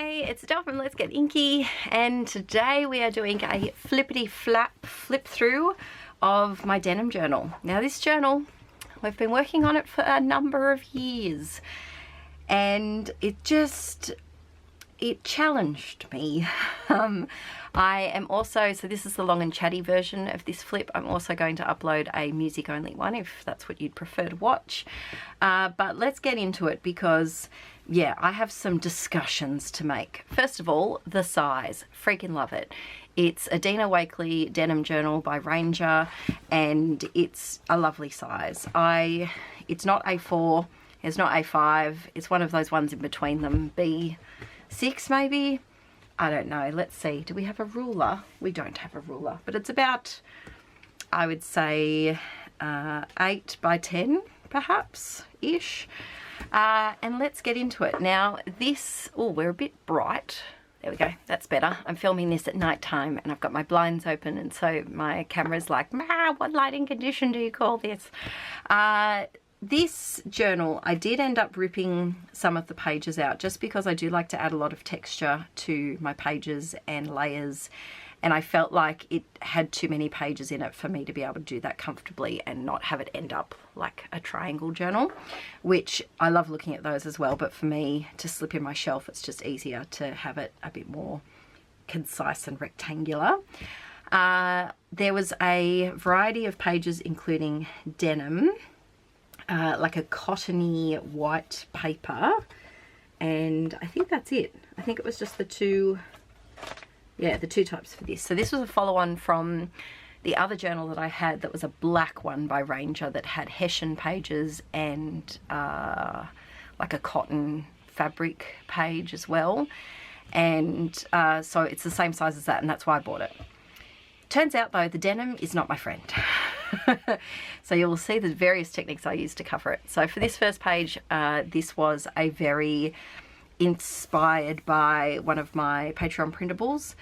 Hi, it's Adele from Let's Get Inkie, and today we are doing a flippity flap flip through of my denim journal. Now this journal, we've been working on it for a number of years, and it challenged me. I am also, so this is the long and chatty version of this flip. I'm also going to upload a music only one if that's what you'd prefer to watch. But let's get into it because, yeah, I have some discussions to make. First of all, the size. Freaking love it. It's a Dina Wakley denim journal by Ranger, and it's a lovely size. It's not A4, it's not A5, it's one of those ones in between them, B6 maybe? I don't know. Let's see. Do we have a ruler? We don't have a ruler, but it's about, I would say, 8 by 10 perhaps ish. And let's get into it. Now this, oh, we're a bit bright. There we go, that's better. I'm filming this at night time and I've got my blinds open, and so my camera's like, "Ma, what lighting condition do you call this?" This journal, I did end up ripping some of the pages out just because I do like to add a lot of texture to my pages and layers, and I felt like it had too many pages in it for me to be able to do that comfortably and not have it end up like a triangle journal, which I love looking at those as well, but for me to slip in my shelf, it's just easier to have it a bit more concise and rectangular. There was a variety of pages including denim, like a cottony white paper, and I think that's it. I think it was just the two types for this. So this was a follow-on from the other journal that I had that was a black one by Ranger that had Hessian pages and like a cotton fabric page as well, and so it's the same size as that, and that's why I bought it. Turns out though, the denim is not my friend. So you'll see the various techniques I used to cover it. So for this first page, this was a very inspired by one of my Patreon printables.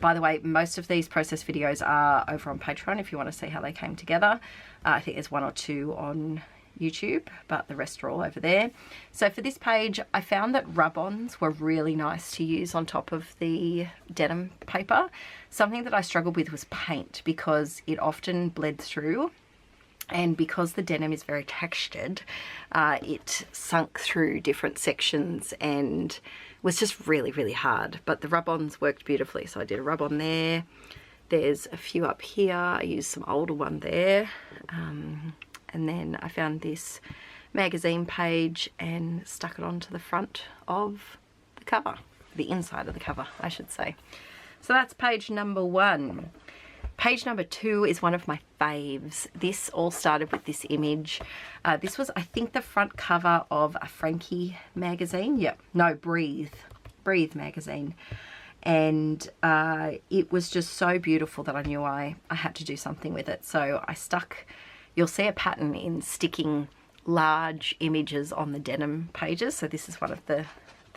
By the way, most of these process videos are over on Patreon if you want to see how they came together. I think there's one or two on YouTube, but the rest are all over there. So for this page, I found that rub-ons were really nice to use on top of the denim paper. Something that I struggled with was paint because it often bled through, and because the denim is very textured, it sunk through different sections and was just really, really hard. But the rub-ons worked beautifully, so I did a rub-on there. There's a few up here. I used some older one there. And then I found this magazine page and stuck it onto the front of the cover, the inside of the cover, I should say. So that's page number 1. Page number 2 is one of my faves. This all started with this image. This was, I think, the front cover of a Frankie magazine. Yep, no, Breathe magazine. And it was just so beautiful that I knew I had to do something with it. So I stuck, you'll see a pattern in sticking large images on the denim pages. So this is one of the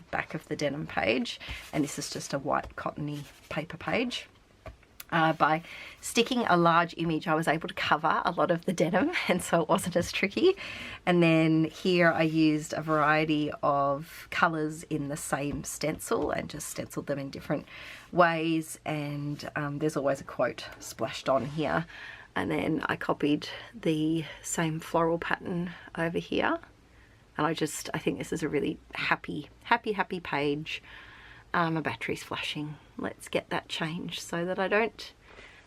back of the denim page, and this is just a white cottony paper page. By sticking a large image, I was able to cover a lot of the denim, and so it wasn't as tricky. And then here I used a variety of colours in the same stencil and just stenciled them in different ways, and there's always a quote splashed on here. And then I copied the same floral pattern over here, and I think this is a really happy page. My battery's flashing. Let's get that changed so that I don't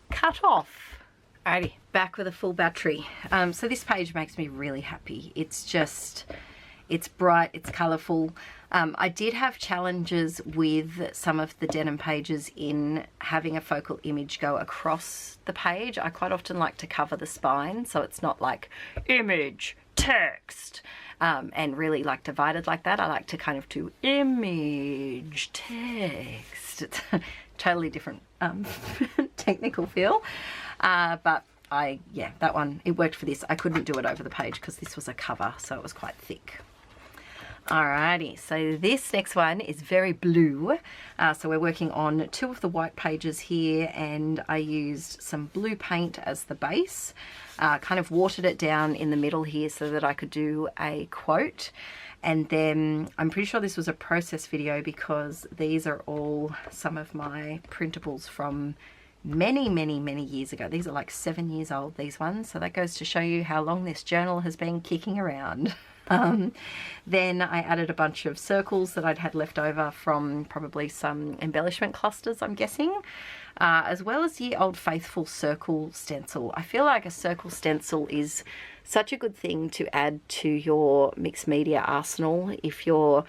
cut off. Alrighty, back with a full battery. So this page makes me really happy. It's bright, it's colourful. I did have challenges with some of the denim pages in having a focal image go across the page. I quite often like to cover the spine so it's not like image, text, and really like divided like that. I like to kind of do image, text. It's a totally different technical feel. But yeah, that one, it worked for this. I couldn't do it over the page because this was a cover, so it was quite thick. Alrighty, so this next one is very blue. So we're working on 2 of the white pages here, and I used some blue paint as the base. Kind of watered it down in the middle here so that I could do a quote. And then I'm pretty sure this was a process video because these are all some of my printables from many, many, many years ago. These are like 7 years old, these ones. So that goes to show you how long this journal has been kicking around. Then I added a bunch of circles that I'd had left over from probably some embellishment clusters, I'm guessing, as well as the old faithful circle stencil. I feel like a circle stencil is such a good thing to add to your mixed media arsenal if you're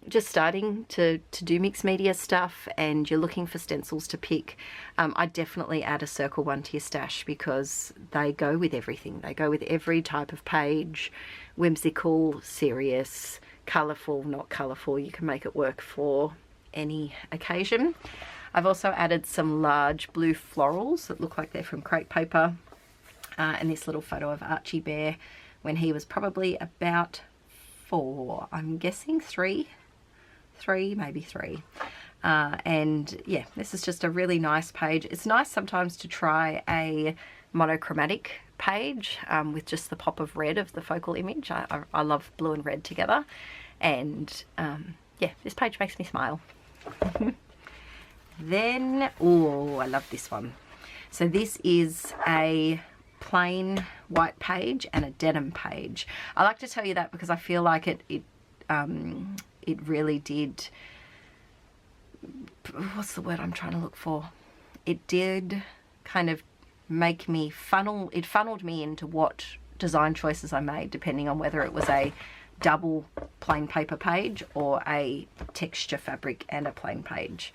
just starting to do mixed media stuff and you're looking for stencils to pick. I definitely add a circle one to your stash because they go with everything. They go with every type of page, whimsical, serious, colourful, not colourful. You can make it work for any occasion. I've also added some large blue florals that look like they're from crepe paper. And this little photo of Archie Bear when he was probably about 4, I'm guessing 3, maybe 3. And yeah, this is just a really nice page. It's nice sometimes to try a monochromatic page with just the pop of red of the focal image. I love blue and red together. And yeah, this page makes me smile. Then, oh, I love this one. So this is a plain white page and a denim page. I like to tell you that because I feel like it really did, what's the word I'm trying to look for? It did kind of make me funneled me into what design choices I made, depending on whether it was a double plain paper page or a texture fabric and a plain page.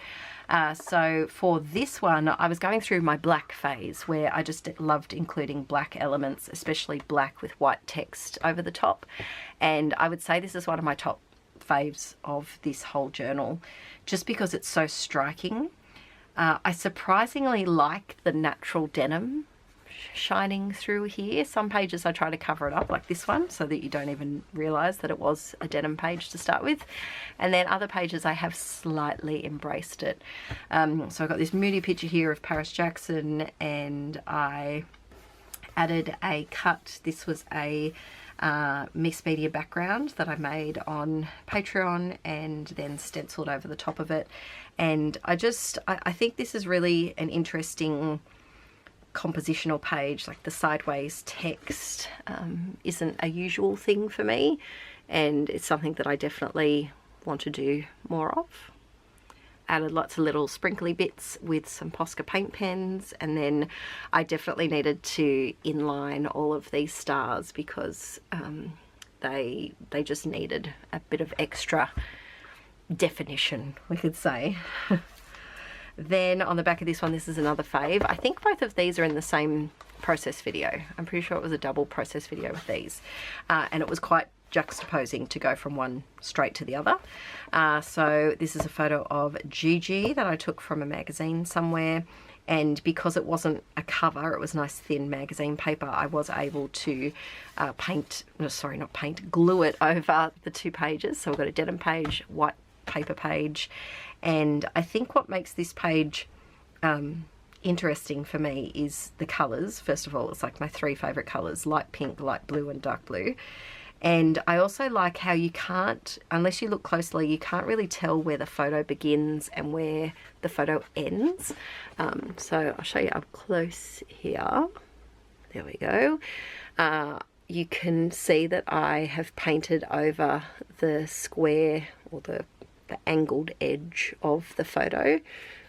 So for this one, I was going through my black phase where I just loved including black elements, especially black with white text over the top. And I would say this is one of my top faves of this whole journal, just because it's so striking. I surprisingly like the natural denim shining through here. Some pages I try to cover it up like this one so that you don't even realize that it was a denim page to start with, and then other pages I have slightly embraced it. So I've got this Moody picture here of Paris Jackson, and I added a cut. This was a mixed media background that I made on Patreon and then stenciled over the top of it. And I think this is really an interesting compositional page. Like the sideways text isn't a usual thing for me, and it's something that I definitely want to do more of. Added lots of little sprinkly bits with some Posca paint pens, and then I definitely needed to inline all of these stars because they just needed a bit of extra definition, we could say. Then on the back of this one, this is another fave. I think both of these are in the same process video. I'm pretty sure it was a double process video with these. And it was quite juxtaposing to go from one straight to the other. So this is a photo of Gigi that I took from a magazine somewhere. And because it wasn't a cover, it was nice thin magazine paper, I was able to glue it over the 2 pages. So I've got a denim page, white paper page. And I think what makes this page interesting for me is the colours. First of all, it's like my 3 favourite colours: light pink, light blue and dark blue. And I also like how you can't, unless you look closely, you can't really tell where the photo begins and where the photo ends. So I'll show you up close here. There we go. You can see that I have painted over the square or the angled edge of the photo,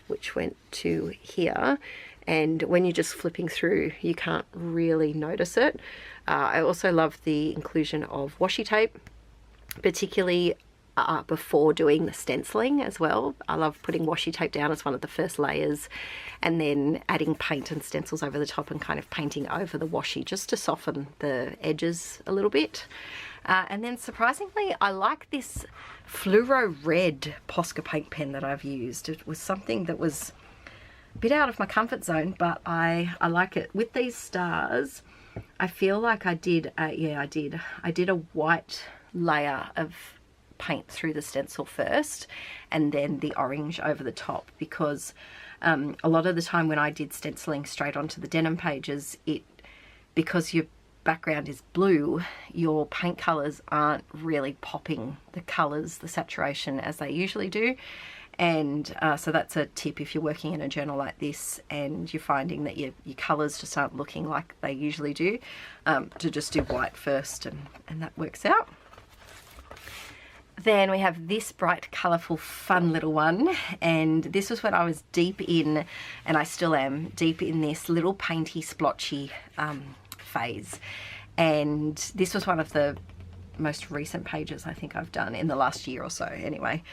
which went to here, and when you're just flipping through you can't really notice it. I also love the inclusion of washi tape, particularly before doing the stenciling as well. I love putting washi tape down as one of the first layers and then adding paint and stencils over the top and kind of painting over the washi just to soften the edges a little bit. And then surprisingly, I like this fluoro red Posca paint pen that I've used. It was something that was a bit out of my comfort zone, but I like it. With these stars, I feel like I did a white layer of paint through the stencil first and then the orange over the top, because a lot of the time when I did stenciling straight onto the denim pages, because you're background is blue, your paint colors aren't really popping the colors, the saturation, as they usually do. And so that's a tip if you're working in a journal like this and you're finding that your colors just aren't looking like they usually do, to just do white first, and that works out. Then we have this bright, colourful, fun little one, and this was when I was deep in, and I still am, deep in this little painty, splotchy phase. And this was one of the most recent pages I think I've done in the last year or so anyway.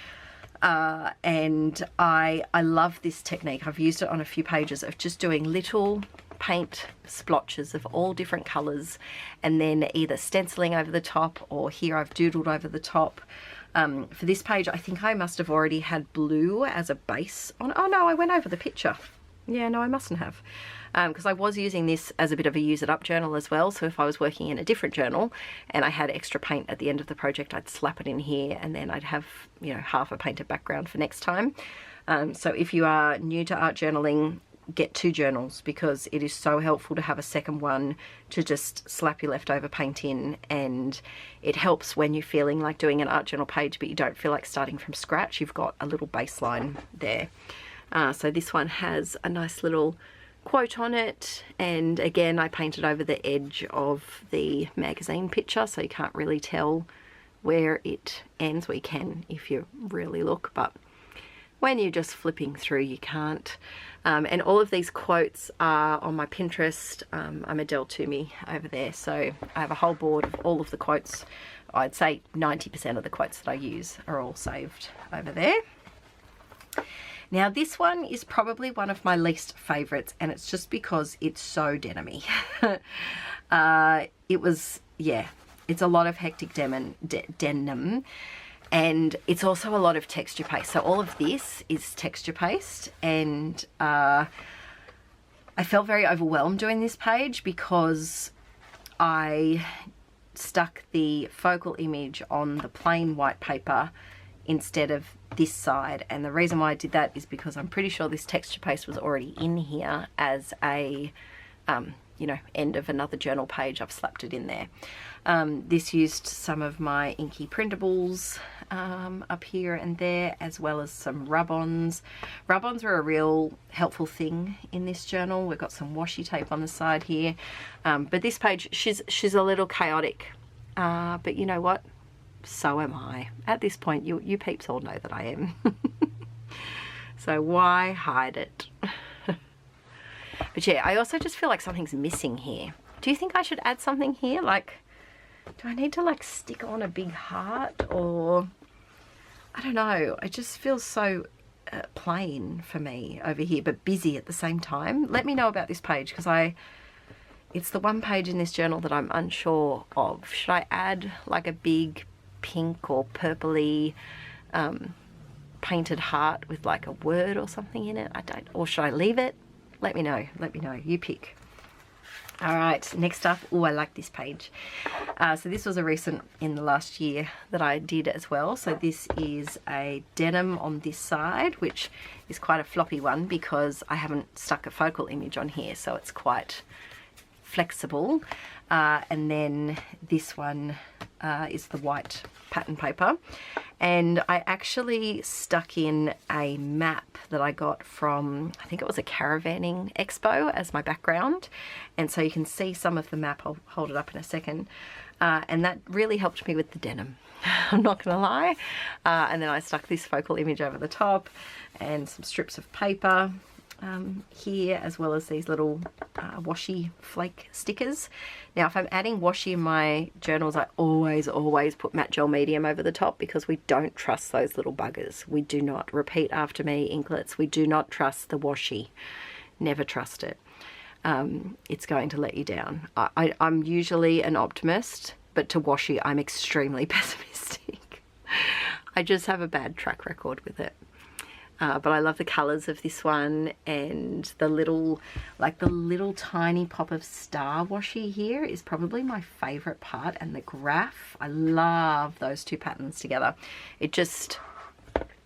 And I love this technique. I've used it on a few pages of just doing little paint splotches of all different colours, and then either stenciling over the top, or here I've doodled over the top. For this page, I think I must have already had blue as a base on. Oh no, I went over the picture. Yeah, no, I mustn't have, because I was using this as a bit of a use it up journal as well. So if I was working in a different journal and I had extra paint at the end of the project, I'd slap it in here, and then I'd have, you know, half a painted background for next time. So if you are new to art journaling, get 2 journals, because it is so helpful to have a second one to just slap your leftover paint in, and it helps when you're feeling like doing an art journal page but you don't feel like starting from scratch. You've got a little baseline there. So this one has a nice little quote on it, and again I painted over the edge of the magazine picture so you can't really tell where it ends. Well, you can if you really look, but when you're just flipping through you can't. And all of these quotes are on my Pinterest. I'm Adele Toomey over there, so I have a whole board of all of the quotes. I'd say 90% of the quotes that I use are all saved over there. Now this one is probably one of my least favourites, and it's just because it's so denim-y. It was, yeah, it's a lot of hectic denim, and it's also a lot of texture paste. So all of this is texture paste, and I felt very overwhelmed doing this page because I stuck the focal image on the plain white paper instead of this side, and the reason why I did that is because I'm pretty sure this texture paste was already in here as a you know, end of another journal page. I've slapped it in there. This used some of my inky printables up here and there, as well as some rub-ons. Rub-ons are a real helpful thing in this journal. We've got some washi tape on the side here, but this page, she's a little chaotic, but you know what? So am I. At this point, you peeps all know that I am. So why hide it? But yeah, I also just feel like something's missing here. Do you think I should add something here? Like, do I need to like stick on a big heart, or I don't know. It just feels so plain for me over here, but busy at the same time. Let me know about this page, because it's the one page in this journal that I'm unsure of. Should I add like a big pink or purpley painted heart with like a word or something in it? Or should I leave it? Let me know, you pick. All right, next up, oh, I like this page. So this was a recent in the last year that I did as well. So this is a denim on this side, which is quite a floppy one because I haven't stuck a focal image on here, so it's quite flexible. And then this one is the white pattern paper. And I actually stuck in a map that I got from, I think it was a caravanning expo, as my background. And so you can see some of the map. I'll hold it up in a second. And that really helped me with the denim, I'm not gonna lie. And then I stuck this focal image over the top and some strips of paper here, as well as these little washi flake stickers. Now if I'm adding washi in my journals, I always put matte gel medium over the top, because we don't trust those little buggers. We do not. Repeat after me, inklets. We do not trust the washi. Never trust it. It's going to let you down. I'm usually an optimist, but to washi I'm extremely pessimistic. I just have a bad track record with it. But I love the colours of this one, and the little tiny pop of star washi here is probably my favourite part, and the graph. I love those two patterns together. It just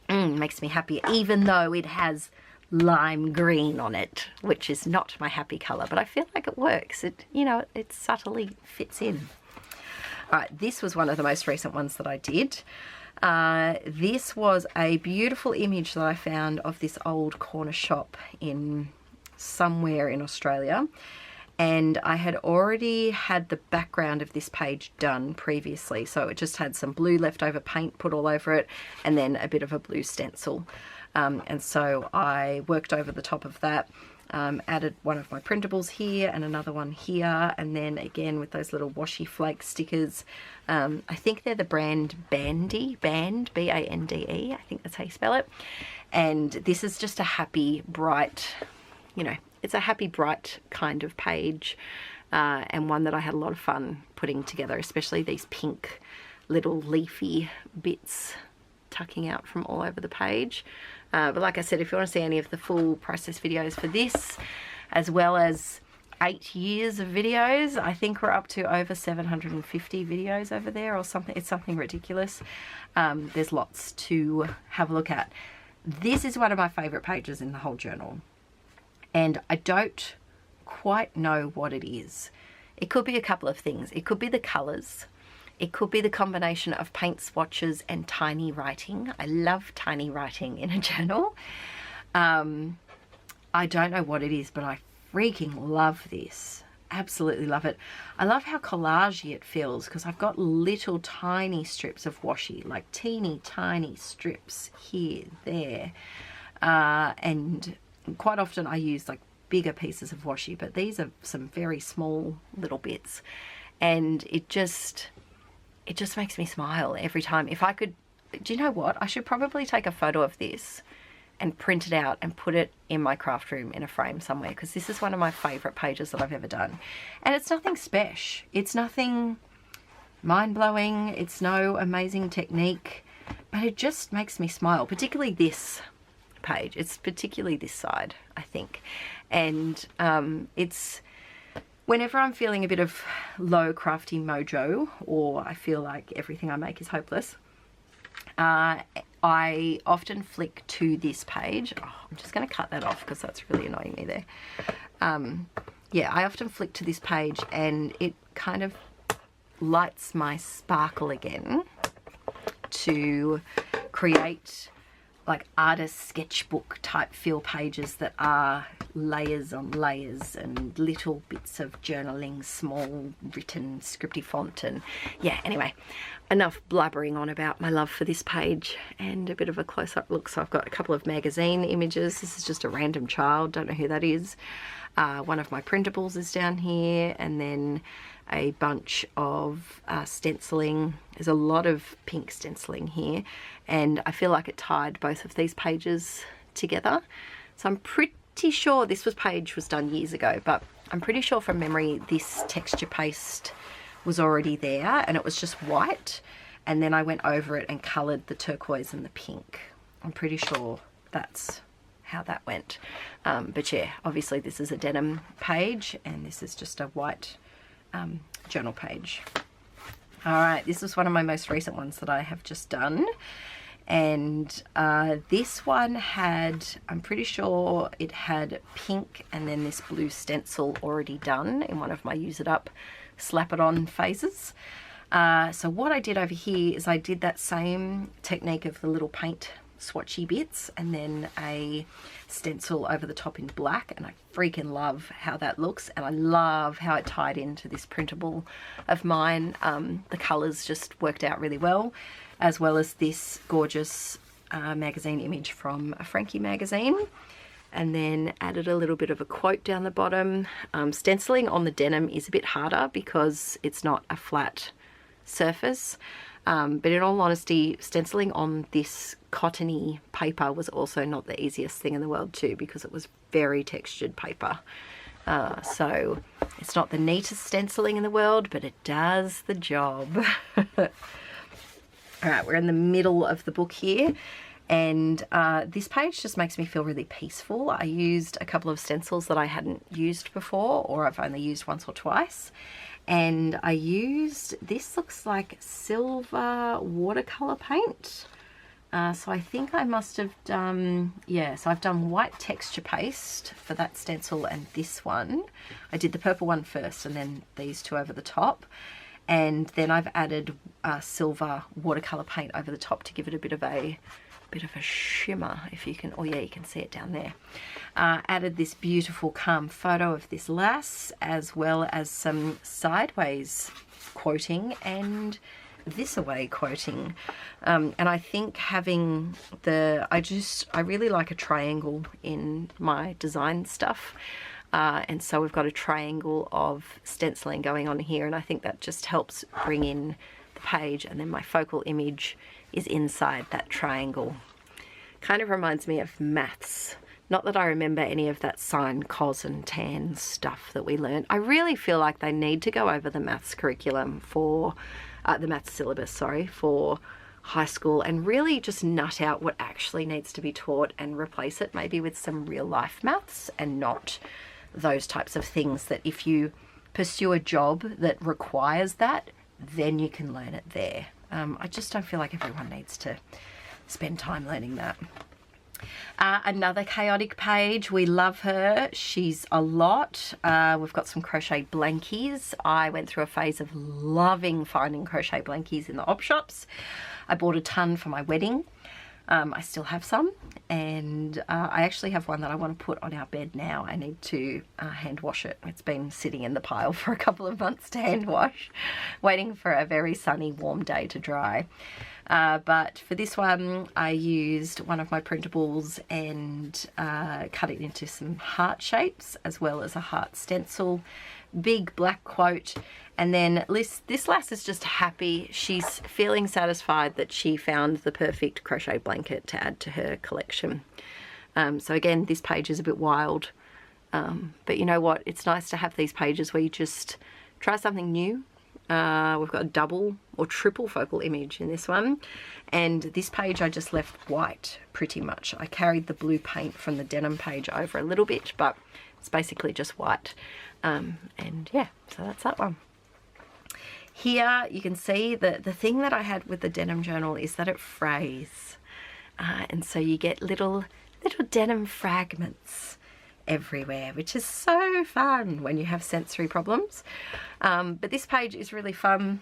makes me happy, even though it has lime green on it, which is not my happy color, but I feel like it works. It, you know, it subtly fits in. All right, this was one of the most recent ones that I did. This was a beautiful image that I found of this old corner shop in somewhere in Australia. And I had already had the background of this page done previously. So it just had some blue leftover paint put all over it and then a bit of a blue stencil. And so I worked over the top of that, added one of my printables here and another one here. And then again with those little washi flake stickers. I think they're the brand Bandy, B-A-N-D-E. I think that's how you spell it. And this is just a happy, bright, you know, it's a happy, bright kind of page, and one that I had a lot of fun putting together, especially these pink little leafy bits tucking out from all over the page. But like I said, if you want to see any of the full process videos for this, as well as 8 years of videos, I think we're up to over 750 videos over there or something. It's something ridiculous. There's lots to have a look at. This is one of my favorite pages in the whole journal. And I don't quite know what it is. It could be a couple of things. It could be the colors. It could be the combination of paint swatches and tiny writing. I love tiny writing in a journal. I don't know what it is, but I freaking love this. Absolutely love it. I love how collagey it feels because I've got little tiny strips of washi, like teeny tiny strips here, there. And quite often I use like bigger pieces of washi, but these are some very small little bits, and it just makes me smile every time. If I could, do you know what? I should probably take a photo of this and print it out and put it in my craft room in a frame somewhere, because this is one of my favorite pages that I've ever done. And it's nothing special. It's nothing mind-blowing. It's no amazing technique, but it just makes me smile, particularly this page. It's particularly this side, I think. And it's whenever I'm feeling a bit of low crafty mojo, or I feel like everything I make is hopeless, I often flick to this page. Oh, I'm just going to cut that off because that's really annoying me there. Yeah, I often flick to this page and it kind of lights my sparkle again to create like artist sketchbook type feel pages that are layers on layers and little bits of journaling, small written scripty font. And yeah, anyway, enough blabbering on about my love for this page and a bit of a close-up look. So I've got a couple of magazine images. This is just a random child, don't know who that is. One of my printables is down here, and then a bunch of stenciling. There's a lot of pink stenciling here, and I feel like it tied both of these pages together. So I'm pretty sure this page was done years ago, but I'm pretty sure from memory this texture paste was already there and it was just white, and then I went over it and coloured the turquoise and the pink. I'm pretty sure that's how that went. But yeah, obviously this is a denim page and this is just a white journal page. All right, this was one of my most recent ones that I have just done, and this one had, I'm pretty sure it had pink and then this blue stencil already done in one of my use it up, slap it on phases. So what I did over here is I did that same technique of the little paint swatchy bits and then a stencil over the top in black, and I freaking love how that looks, and I love how it tied into this printable of mine. The colors just worked out really well as this gorgeous magazine image from a Frankie magazine, and then added a little bit of a quote down the bottom. Stenciling on the denim is a bit harder because it's not a flat surface. But in all honesty, stenciling on this cottony paper was also not the easiest thing in the world too, because it was very textured paper. So it's not the neatest stenciling in the world, but it does the job. All right, we're in the middle of the book here, and this page just makes me feel really peaceful. I used a couple of stencils that I hadn't used before, or I've only used once or twice. And I used, this looks like silver watercolor paint. So I think I must have done, yeah, so I've done white texture paste for that stencil and this one. I did the purple one first and then these two over the top. And then I've added silver watercolor paint over the top to give it a bit of a shimmer, if you can, oh yeah, you can see it down there. Added this beautiful calm photo of this lass, as well as some sideways quoting and this away quoting. And I think having I really like a triangle in my design stuff. And so we've got a triangle of stenciling going on here, and I think that just helps bring in the page, and then my focal image is inside that triangle. Kind of reminds me of maths. Not that I remember any of that sine, cos and tan stuff that we learned. I really feel like they need to go over the maths curriculum for, the maths syllabus, sorry, for high school, and really just nut out what actually needs to be taught and replace it maybe with some real life maths, and not those types of things that if you pursue a job that requires that, then you can learn it there. I just don't feel like everyone needs to spend time learning that. Another chaotic page, we love her, she's a lot. We've got some crochet blankies. I went through a phase of loving finding crochet blankies in the op shops. I bought a ton for my wedding. I still have some, and I actually have one that I want to put on our bed now. I need to hand wash it. It's been sitting in the pile for a couple of months to hand wash, waiting for a very sunny, warm day to dry. But for this one, I used one of my printables and cut it into some heart shapes, as well as a heart stencil, big black quote. And then this lass is just happy. She's feeling satisfied that she found the perfect crochet blanket to add to her collection. So again, this page is a bit wild, but you know what? It's nice to have these pages where you just try something new. We've got a double or triple focal image in this one, and this page I just left white pretty much. I carried the blue paint from the denim page over a little bit, but it's basically just white. And yeah, so that's that one. Here you can see that the thing that I had with the denim journal is that it frays, and so you get little denim fragments everywhere, which is so fun when you have sensory problems. But this page is really fun.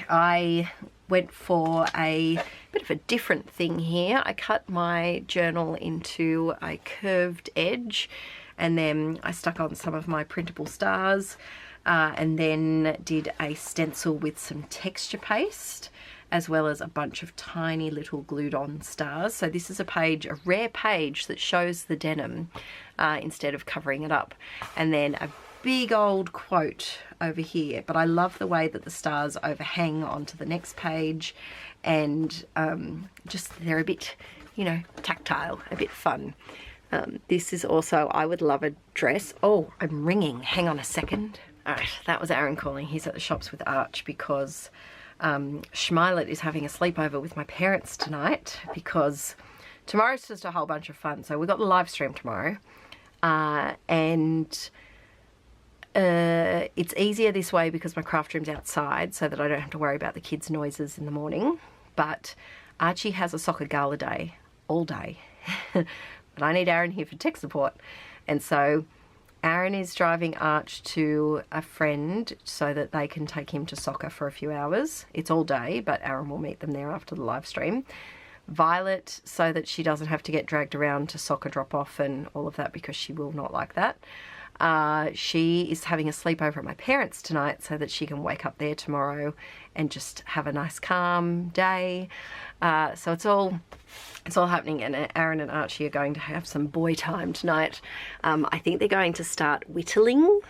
I went for a bit of a different thing here. I cut my journal into a curved edge, and then I stuck on some of my printable stars, and then did a stencil with some texture paste, as well as a bunch of tiny little glued on stars. So this is a page, a rare page that shows the denim instead of covering it up. And then a big old quote over here, but I love the way that the stars overhang onto the next page, and just they're a bit, you know, tactile, a bit fun. This is also, I would love a dress. Oh, I'm ringing, hang on a second. All right, that was Aaron calling. He's at the shops with Arch because Schmilet is having a sleepover with my parents tonight, because tomorrow's just a whole bunch of fun. So we've got the live stream tomorrow, and it's easier this way because my craft room's outside, so that I don't have to worry about the kids' noises in the morning. But Archie has a soccer gala day all day, but I need Aaron here for tech support, and so Aaron is driving Arch to a friend so that they can take him to soccer for a few hours. It's all day, but Aaron will meet them there after the live stream. Violet, so that she doesn't have to get dragged around to soccer drop-off and all of that, because she will not like that. She is having a sleepover at my parents' tonight so that she can wake up there tomorrow and just have a nice calm day. So it's all happening, and Aaron and Archie are going to have some boy time tonight. I think they're going to start whittling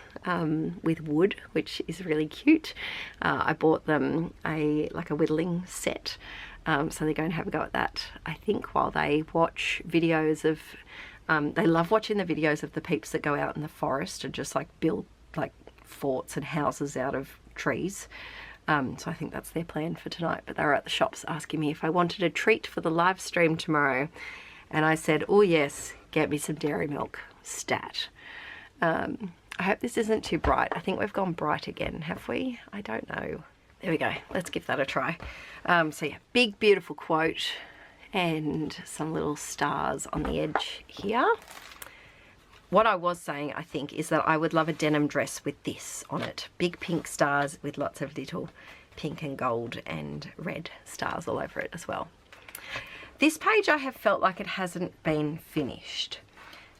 with wood, which is really cute. I bought them a whittling set, so they're going to have a go at that, I think, while they watch videos of they love watching the videos of the peeps that go out in the forest and just like build like forts and houses out of trees. So I think that's their plan for tonight. But they were at the shops asking me if I wanted a treat for the live stream tomorrow, and I said, oh yes, get me some dairy milk, stat. I hope this isn't too bright. I think we've gone bright again, have we? I don't know. There we go, let's give that a try. So yeah, big beautiful quote, and some little stars on the edge here. What I was saying, I think, is that I would love a denim dress with this on it. Big pink stars with lots of little pink and gold and red stars all over it as well. This page I have felt like it hasn't been finished.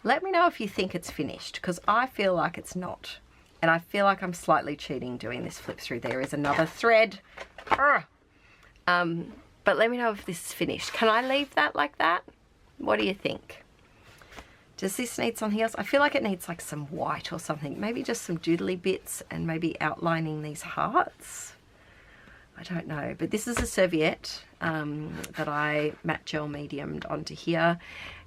Let me know if you think it's finished, because I feel like it's not. And I feel like I'm slightly cheating doing this flip through. There is another thread. But let me know if this is finished. Can I leave that like that? What do you think? Does this need something else? I feel like it needs like some white or something. Maybe just some doodly bits and maybe outlining these hearts. I don't know. But this is a serviette that I matte gel mediumed onto here.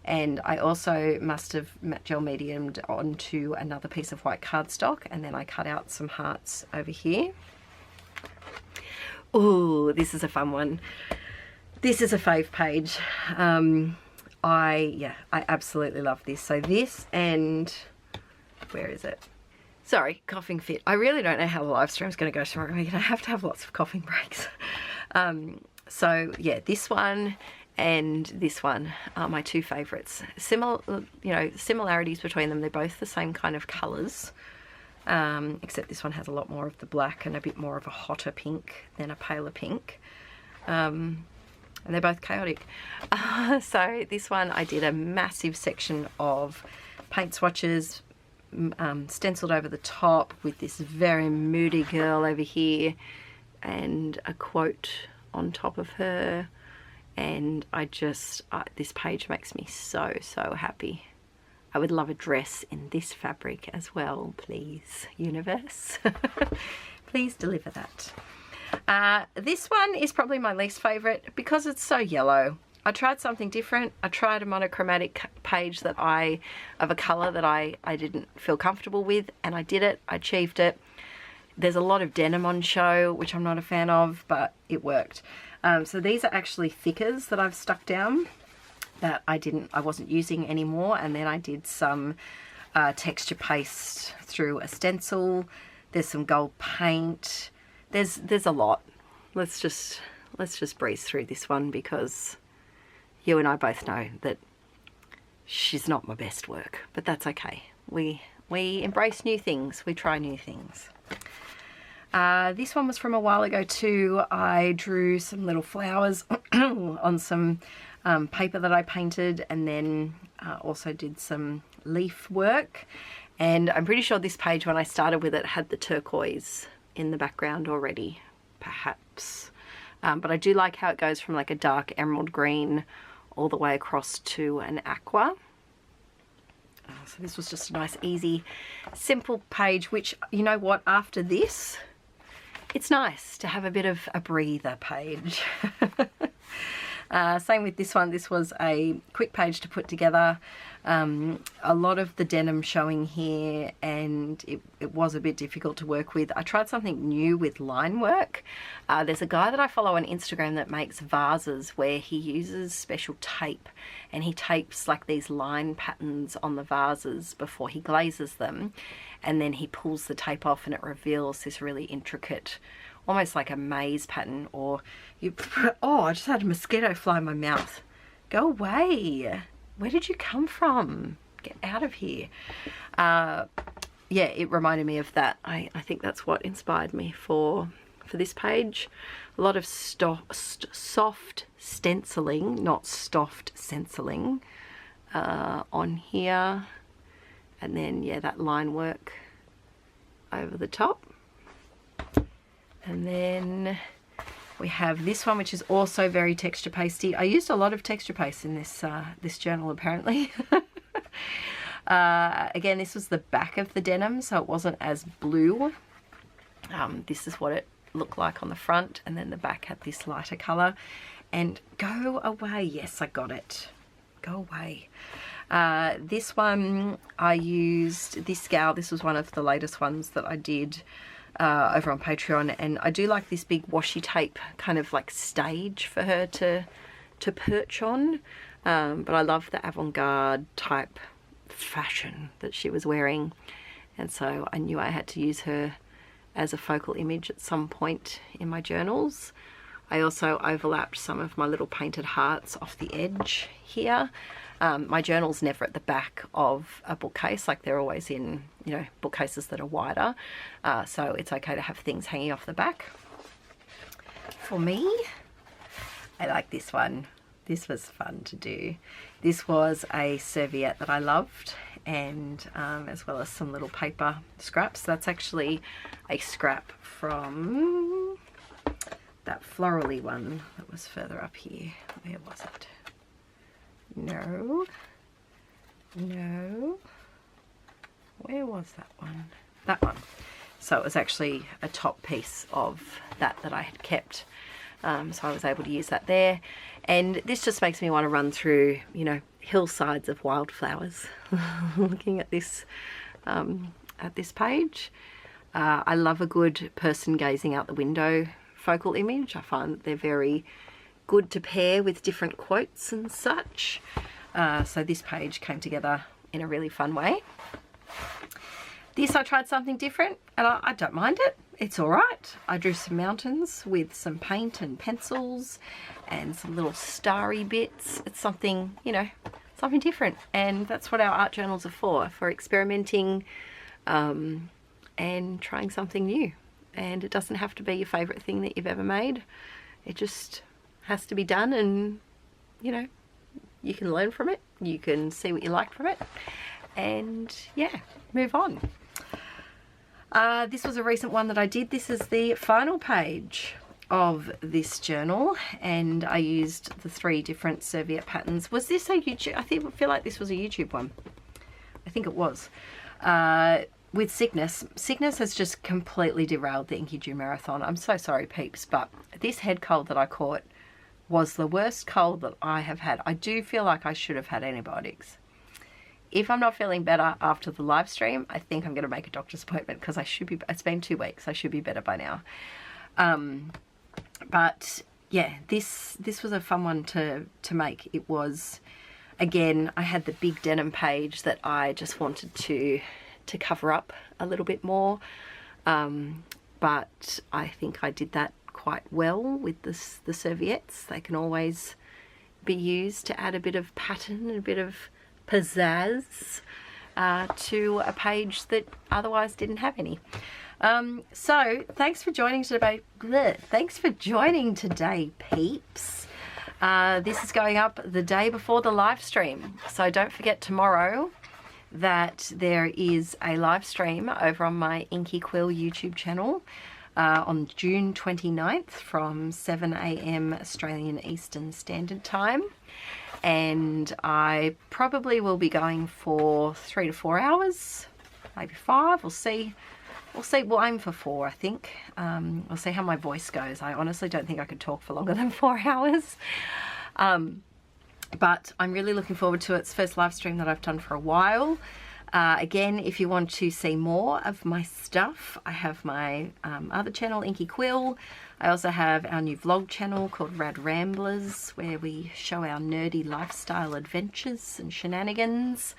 And I also must have matte gel mediumed onto another piece of white cardstock. And then I cut out some hearts over here. Ooh, this is a fun one. This is a fave page. I absolutely love this. So this and, where is it? Sorry, coughing fit. I really don't know how the live stream is going to go tomorrow. I'm going to have lots of coughing breaks. So yeah, this one and this one are my two favourites. Similar, you know, similarities between them. They're both the same kind of colours, except this one has a lot more of the black and a bit more of a hotter pink than a paler pink. And they're both chaotic. So this one I did a massive section of paint swatches stenciled over the top with this very moody girl over here and a quote on top of her. And I just, this page makes me so happy. I would love a dress in this fabric as well, please, universe. Please deliver that. This one is probably my least favourite because it's so yellow. I tried something different. I tried a monochromatic page of a colour that I didn't feel comfortable with, and I did it. I achieved it. There's a lot of denim on show, which I'm not a fan of, but it worked. So these are actually thickers that I've stuck down that I wasn't using anymore, and then I did some texture paste through a stencil. There's some gold paint. There's a lot. Let's just breeze through this one because you and I both know that she's not my best work, but that's okay. We embrace new things. We try new things. This one was from a while ago too. I drew some little flowers on some paper that I painted, and then also did some leaf work. And I'm pretty sure this page, when I started with it, had the turquoise in the background already, perhaps. But I do like how it goes from like a dark emerald green all the way across to an aqua. So this was just a nice, easy, simple page, which, you know what, after this, it's nice to have a bit of a breather page. Same with this one. This was a quick page to put together. A lot of the denim showing here, and it was a bit difficult to work with. I tried something new with line work. There's a guy that I follow on Instagram that makes vases where he uses special tape, and he tapes like these line patterns on the vases before he glazes them, and then he pulls the tape off and it reveals this really intricate, almost like a maze pattern. Or you, oh, I just had a mosquito fly in my mouth. Go away. Where did you come from? Get out of here. Yeah, it reminded me of that. I think that's what inspired me for this page. A lot of soft stenciling, not stuffed stenciling, on here. And then, yeah, that line work over the top. And then we have this one, which is also very texture pasty. I used a lot of texture paste in this journal, apparently. Again, this was the back of the denim, so it wasn't as blue. This is what it looked like on the front, and then the back had this lighter colour. And go away. Yes, I got it. Go away. This one, I used this gal. This was one of the latest ones that I did over on Patreon, and I do like this big washi tape kind of like stage for her to perch on, but I love the avant-garde type fashion that she was wearing, and so I knew I had to use her as a focal image at some point in my journals. I also overlapped some of my little painted hearts off the edge here. My journal's never at the back of a bookcase, like they're always in, you know, bookcases that are wider. So it's okay to have things hanging off the back. For me, I like this one. This was fun to do. This was a serviette that I loved, and as well as some little paper scraps. That's actually a scrap from that florally one that was further up here. Where was it? No. Where was that one? That one. So it was actually a top piece of that I had kept. So I was able to use that there. And this just makes me want to run through, you know, hillsides of wildflowers. Looking at this page. I love a good person gazing out the window focal image. I find that they're very good to pair with different quotes and such. So this page came together in a really fun way. This, I tried something different, and I don't mind it. It's all right. I drew some mountains with some paint and pencils and some little starry bits. It's something, you know, something different. And that's what our art journals are for experimenting and trying something new. And it doesn't have to be your favourite thing that you've ever made. It just has to be done, and, you know, you can learn from it. You can see what you like from it. And, yeah, move on. This was a recent one that I did. This is the final page of this journal, and I used the 3 different serviette patterns. Was this a YouTube? I feel like this was a YouTube one. I think it was. With Sickness. Sickness has just completely derailed the Inkie Dew Marathon. I'm so sorry, peeps, but this head cold that I caught was the worst cold that I have had. I do feel like I should have had antibiotics. If I'm not feeling better after the live stream, I think I'm going to make a doctor's appointment, because I should be. It's been 2 weeks. I should be better by now. But yeah, this was a fun one to make. It was, again, I had the big denim page that I just wanted to cover up a little bit more. But I think I did that quite well with the serviettes. They can always be used to add a bit of pattern and a bit of pizzazz to a page that otherwise didn't have any. So thanks for joining today. Thanks for joining today, peeps. This is going up the day before the live stream, so don't forget tomorrow that there is a live stream over on my Inkie Quill YouTube channel on June 29th from 7 AM Australian Eastern Standard Time. And I probably will be going for 3 to 4 hours, maybe 5. We'll see. We'll aim for 4, I think. We'll see how my voice goes. I honestly don't think I could talk for longer than 4 hours. But I'm really looking forward to it. It's the first live stream that I've done for a while. Again, if you want to see more of my stuff, I have my other channel, Inkie Quill. I also have our new vlog channel called Rad Ramblers, where we show our nerdy lifestyle adventures and shenanigans.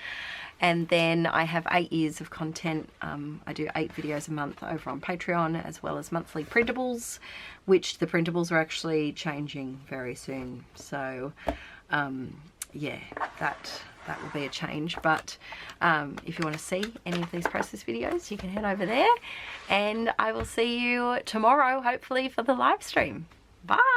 And then I have 8 years of content. I do 8 videos a month over on Patreon, as well as monthly printables, which the printables are actually changing very soon. So yeah, that will be a change. But if you want to see any of these process videos, you can head over there, and I will see you tomorrow, hopefully, for the live stream. Bye.